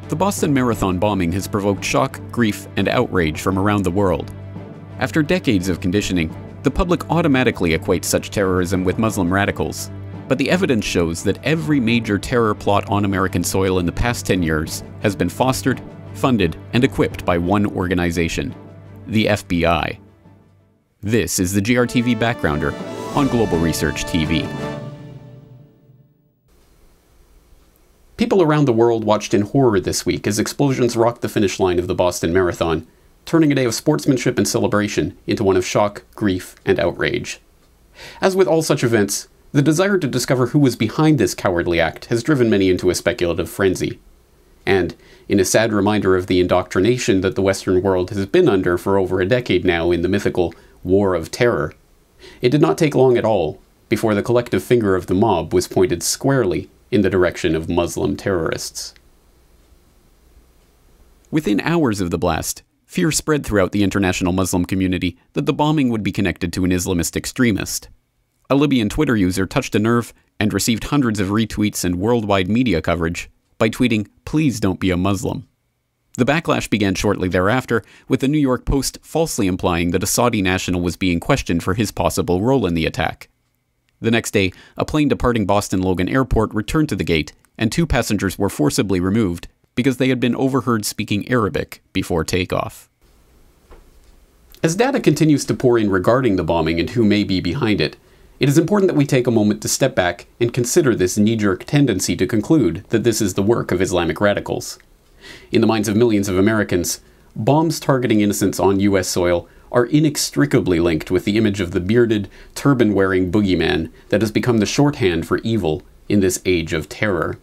The Boston Marathon bombing has provoked shock, grief, and outrage from around the world. After decades of conditioning, the public automatically equates such terrorism with Muslim radicals. But the evidence shows that every major terror plot on American soil in the past 10 years has been fostered, funded, and equipped by one organization, the FBI. This is the GRTV Backgrounder on Global Research TV. People around the world watched in horror this week as explosions rocked the finish line of the Boston Marathon, turning a day of sportsmanship and celebration into one of shock, grief, and outrage. As with all such events, the desire to discover who was behind this cowardly act has driven many into a speculative frenzy. And, in a sad reminder of the indoctrination that the Western world has been under for over a decade now in the mythical War of Terror, it did not take long at all before the collective finger of the mob was pointed squarely in the direction of Muslim terrorists. Within hours of the blast, fear spread throughout the international Muslim community that the bombing would be connected to an Islamist extremist. A Libyan Twitter user touched a nerve and received hundreds of retweets and worldwide media coverage by tweeting, "Please don't be a Muslim." The backlash began shortly thereafter, with the New York Post falsely implying that a Saudi national was being questioned for his possible role in the attack. The next day, a plane departing Boston Logan Airport returned to the gate, and 2 passengers were forcibly removed because they had been overheard speaking Arabic before takeoff. As data continues to pour in regarding the bombing and who may be behind it, it is important that we take a moment to step back and consider this knee-jerk tendency to conclude that this is the work of Islamic radicals. In the minds of millions of Americans, bombs targeting innocents on US soil are inextricably linked with the image of the bearded, turban-wearing boogeyman that has become the shorthand for evil in this age of terror.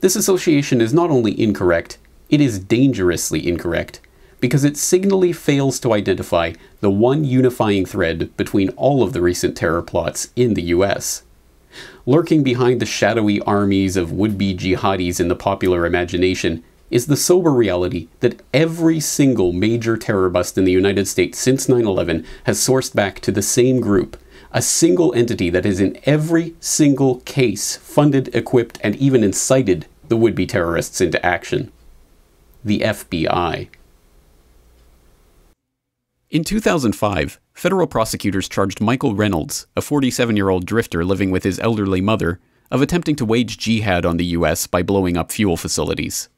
This association is not only incorrect, it is dangerously incorrect, because it signally fails to identify the one unifying thread between all of the recent terror plots in the US. Lurking behind the shadowy armies of would-be jihadis in the popular imagination is the sober reality that every single major terror bust in the United States since 9/11 has sourced back to the same group, a single entity that has in every single case funded, equipped, and even incited the would-be terrorists into action: the FBI. In 2005, federal prosecutors charged Michael Reynolds, a 47-year-old drifter living with his elderly mother, of attempting to wage jihad on the US by blowing up fuel facilities.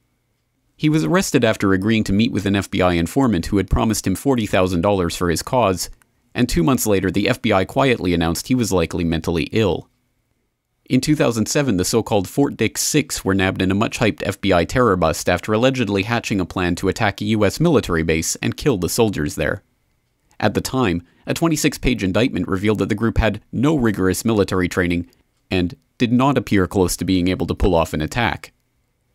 He was arrested after agreeing to meet with an FBI informant who had promised him $40,000 for his cause, and 2 months later the FBI quietly announced he was likely mentally ill. In 2007, the so-called Fort Dix Six were nabbed in a much-hyped FBI terror bust after allegedly hatching a plan to attack a US military base and kill the soldiers there. At the time, a 26-page indictment revealed that the group had no rigorous military training and did not appear close to being able to pull off an attack.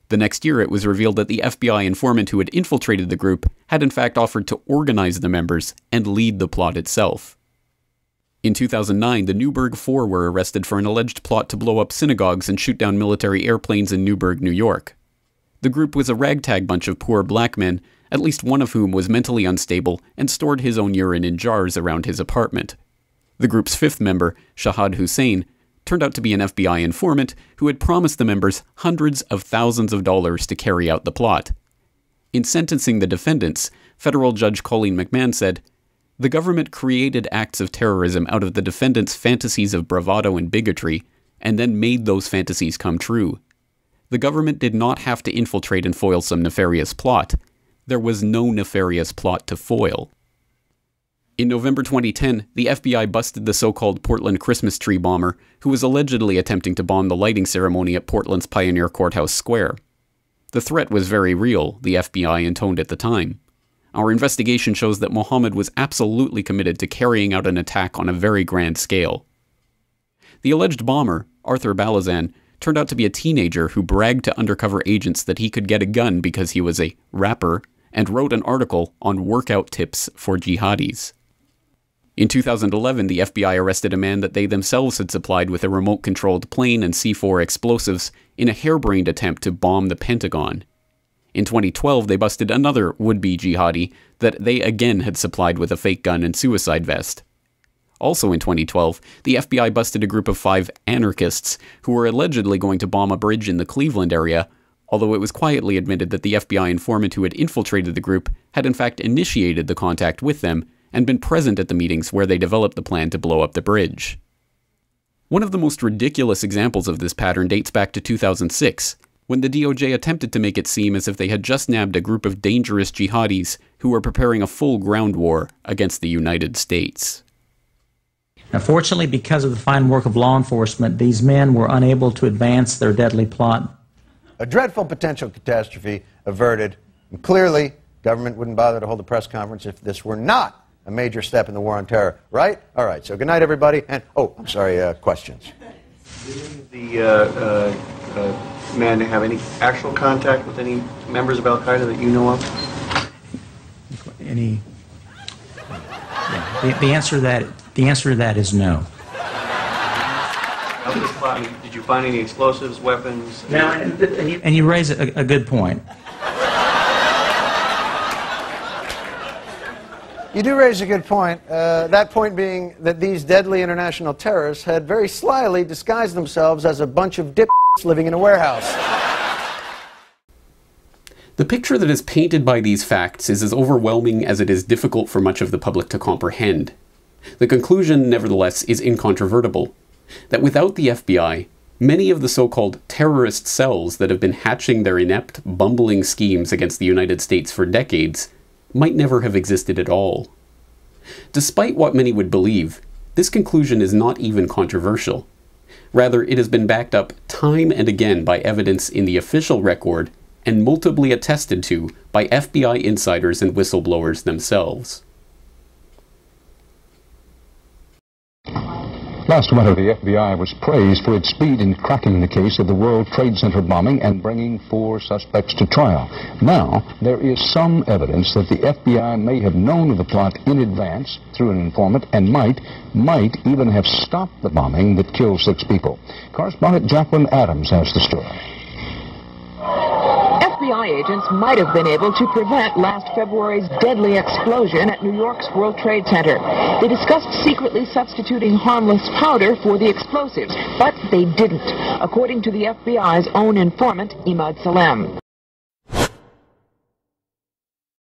The next year, it was revealed that the FBI informant who had infiltrated the group had in fact offered to organize the members and lead the plot itself. In 2009, the Newburgh Four were arrested for an alleged plot to blow up synagogues and shoot down military airplanes in Newburgh, New York. The group was a ragtag bunch of poor black men, at least one of whom was mentally unstable and stored his own urine in jars around his apartment. The group's 5th member, Shahad Hussein, turned out to be an FBI informant who had promised the members hundreds of thousands of dollars to carry out the plot. In sentencing the defendants, federal judge Colleen McMahon said, "The government created acts of terrorism out of the defendants' fantasies of bravado and bigotry, and then made those fantasies come true. The government did not have to infiltrate and foil some nefarious plot. There was no nefarious plot to foil." In November 2010, the FBI busted the so-called Portland Christmas tree bomber, who was allegedly attempting to bomb the lighting ceremony at Portland's Pioneer Courthouse Square. The threat was very real, the FBI intoned at the time. "Our investigation shows that Mohammed was absolutely committed to carrying out an attack on a very grand scale." The alleged bomber, Arthur Balazan, turned out to be a teenager who bragged to undercover agents that he could get a gun because he was a rapper and wrote an article on workout tips for jihadis. In 2011, the FBI arrested a man that they themselves had supplied with a remote-controlled plane and C4 explosives in a harebrained attempt to bomb the Pentagon. In 2012, they busted another would-be jihadi that they again had supplied with a fake gun and suicide vest. Also in 2012, the FBI busted a group of 5 anarchists who were allegedly going to bomb a bridge in the Cleveland area, although it was quietly admitted that the FBI informant who had infiltrated the group had in fact initiated the contact with them and been present at the meetings where they developed the plan to blow up the bridge. One of the most ridiculous examples of this pattern dates back to 2006, when the DOJ attempted to make it seem as if they had just nabbed a group of dangerous jihadis who were preparing a full ground war against the United States. Now, fortunately, because of the fine work of law enforcement, these men were unable to advance their deadly plot. A dreadful potential catastrophe averted, and clearly, government wouldn't bother to hold a press conference if this were not a major step in the war on terror, right? All right, so good night, everybody, and, oh, I'm sorry, questions. Did the man have any actual contact with any members of Al-Qaeda that you know of? Yeah, the answer to that is no. Did you find any explosives, weapons? No, and you raise a good point. You do raise a good point, that point being that these deadly international terrorists had very slyly disguised themselves as a bunch of dipshits living in a warehouse. The picture that is painted by these facts is as overwhelming as it is difficult for much of the public to comprehend. The conclusion, nevertheless, is incontrovertible, that without the FBI, many of the so-called terrorist cells that have been hatching their inept, bumbling schemes against the United States for decades might never have existed at all. Despite what many would believe, this conclusion is not even controversial. Rather, it has been backed up time and again by evidence in the official record and multiply attested to by FBI insiders and whistleblowers themselves. Last winter, the FBI was praised for its speed in cracking the case of the World Trade Center bombing and bringing 4 suspects to trial. Now, there is some evidence that the FBI may have known of the plot in advance through an informant and might even have stopped the bombing that killed 6 people. Correspondent Jacqueline Adams has the story. FBI agents might have been able to prevent last February's deadly explosion at New York's World Trade Center. They discussed secretly substituting harmless powder for the explosives, but they didn't, according to the FBI's own informant, Emad Salem.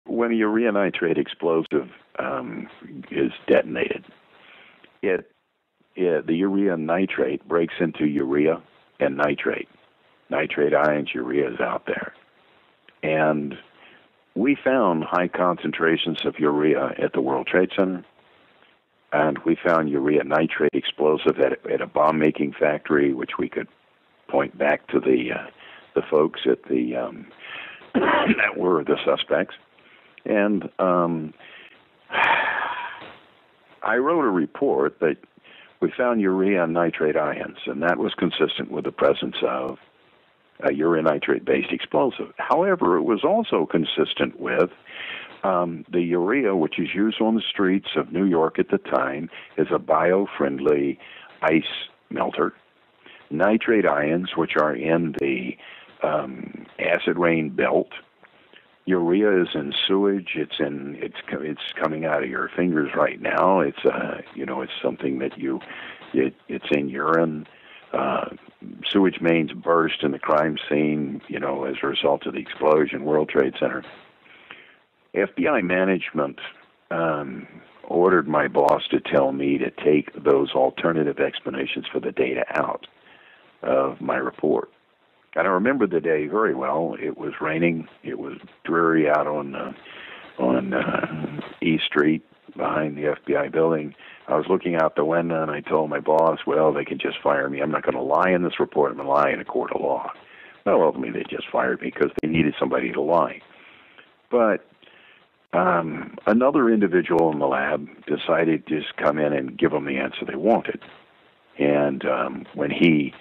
When a urea nitrate explosive is detonated, the urea nitrate breaks into urea and nitrate. Nitrate ions, urea is out there. And we found high concentrations of urea at the World Trade Center, and we found urea nitrate explosive at a bomb-making factory, which we could point back to the folks at the that were the suspects. And I wrote a report that we found urea and nitrate ions, and that was consistent with the presence of a urea nitrate-based explosive. However, it was also consistent with the urea, which is used on the streets of New York at the time, is a bio-friendly ice melter. Nitrate ions, which are in the acid rain belt. Urea is in sewage. It's coming out of your fingers right now. It's it's something that it's in urine. Sewage mains burst in the crime scene, as a result of the explosion, World Trade Center. FBI management ordered my boss to tell me to take those alternative explanations for the data out of my report. And I remember the day very well. It was raining. It was dreary out on East Street behind the FBI building. I was looking out the window, and I told my boss, well, they can just fire me. I'm not going to lie in this report. I'm going to lie in a court of law. Well, ultimately, they just fired me because they needed somebody to lie. But another individual in the lab decided to just come in and give them the answer they wanted. And when he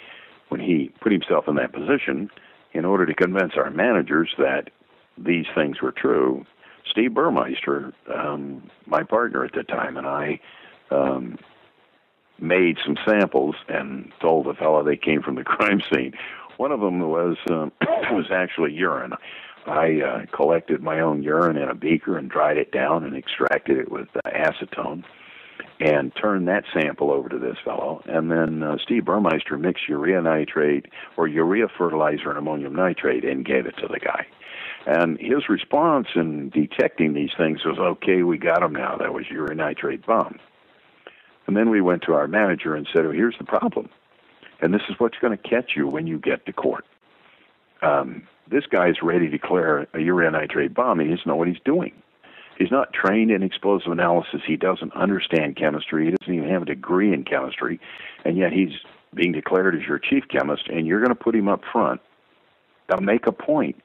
put himself in that position, in order to convince our managers that these things were true, Steve Burmeister, my partner at the time, and I made some samples and told the fellow they came from the crime scene. One of them was actually urine. I collected my own urine in a beaker and dried it down and extracted it with acetone. and turned that sample over to this fellow. And then Steve Burmeister mixed urea nitrate or urea fertilizer and ammonium nitrate and gave it to the guy. And his response in detecting these things was, okay, we got him now. That was urea nitrate bomb. And then we went to our manager and said, oh, here's the problem. And this is what's going to catch you when you get to court. This guy's ready to declare a urea nitrate bomb. He doesn't know what he's doing. He's not trained in explosive analysis. He doesn't understand chemistry. He doesn't even have a degree in chemistry. And yet he's being declared as your chief chemist, and you're going to put him up front to make a point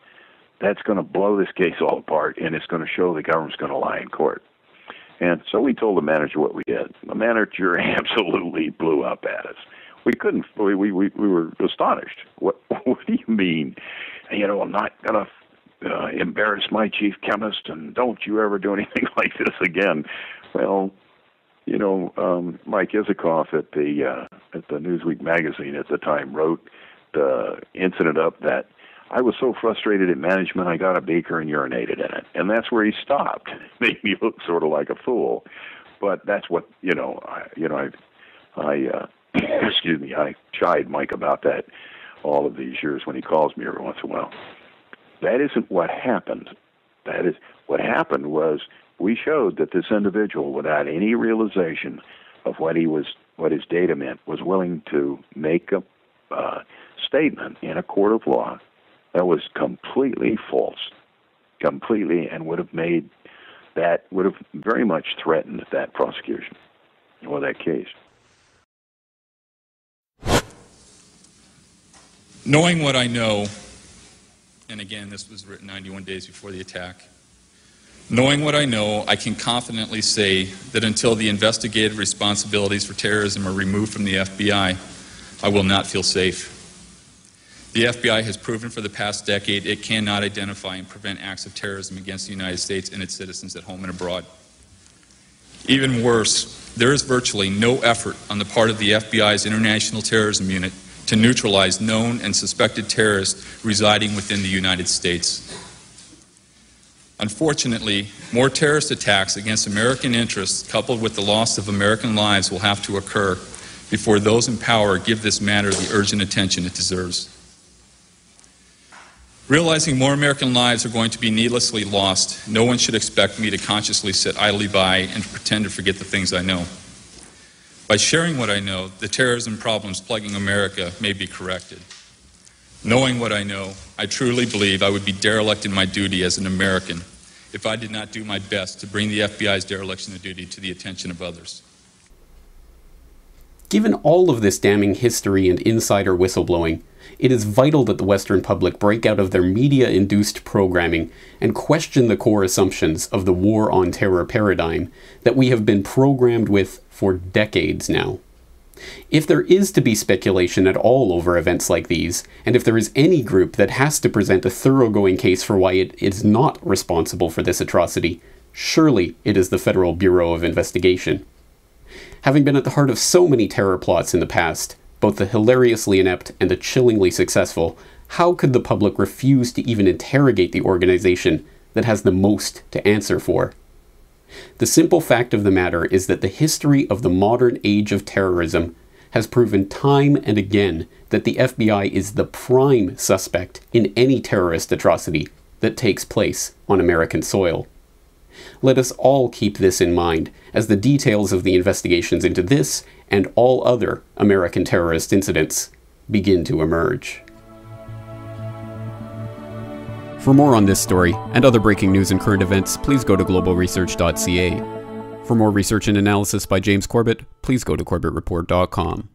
that's going to blow this case all apart, and it's going to show the government's going to lie in court. And so we told the manager what we did. The manager absolutely blew up at us. We couldn't. We were astonished. What do you mean? You know, I'm not going to embarrass my chief chemist, and don't you ever do anything like this again. Well, you know, Mike Isikoff at the Newsweek magazine at the time wrote the incident up that I was so frustrated at management, I got a beaker and urinated in it. And that's where he stopped. It made me look sort of like a fool. But that's what, excuse me, I chide Mike about that all of these years when he calls me every once in a while. That isn't what happened. That is what happened was we showed that this individual, without any realization of what his data meant, was willing to make a statement in a court of law that was completely false, and would have very much threatened that prosecution or that case. Knowing what I know, and again, this was written 91 days before the attack, knowing what I know, I can confidently say that until the investigative responsibilities for terrorism are removed from the FBI, I will not feel safe. The FBI has proven for the past decade it cannot identify and prevent acts of terrorism against the United States and its citizens at home and abroad. Even worse, there is virtually no effort on the part of the FBI's International Terrorism Unit to neutralize known and suspected terrorists residing within the United States. Unfortunately, more terrorist attacks against American interests, coupled with the loss of American lives, will have to occur before those in power give this matter the urgent attention it deserves. Realizing more American lives are going to be needlessly lost, no one should expect me to consciously sit idly by and pretend to forget the things I know. By sharing what I know, the terrorism problems plaguing America may be corrected. Knowing what I know, I truly believe I would be derelict in my duty as an American if I did not do my best to bring the FBI's dereliction of duty to the attention of others. Given all of this damning history and insider whistleblowing, it is vital that the Western public break out of their media-induced programming and question the core assumptions of the war on terror paradigm that we have been programmed with for decades now. If there is to be speculation at all over events like these, and if there is any group that has to present a thoroughgoing case for why it is not responsible for this atrocity, surely it is the Federal Bureau of Investigation. Having been at the heart of so many terror plots in the past, both the hilariously inept and the chillingly successful, how could the public refuse to even interrogate the organization that has the most to answer for? The simple fact of the matter is that the history of the modern age of terrorism has proven time and again that the FBI is the prime suspect in any terrorist atrocity that takes place on American soil. Let us all keep this in mind as the details of the investigations into this and all other American terrorist incidents begin to emerge. For more on this story and other breaking news and current events, please go to globalresearch.ca. For more research and analysis by James Corbett, please go to corbettreport.com.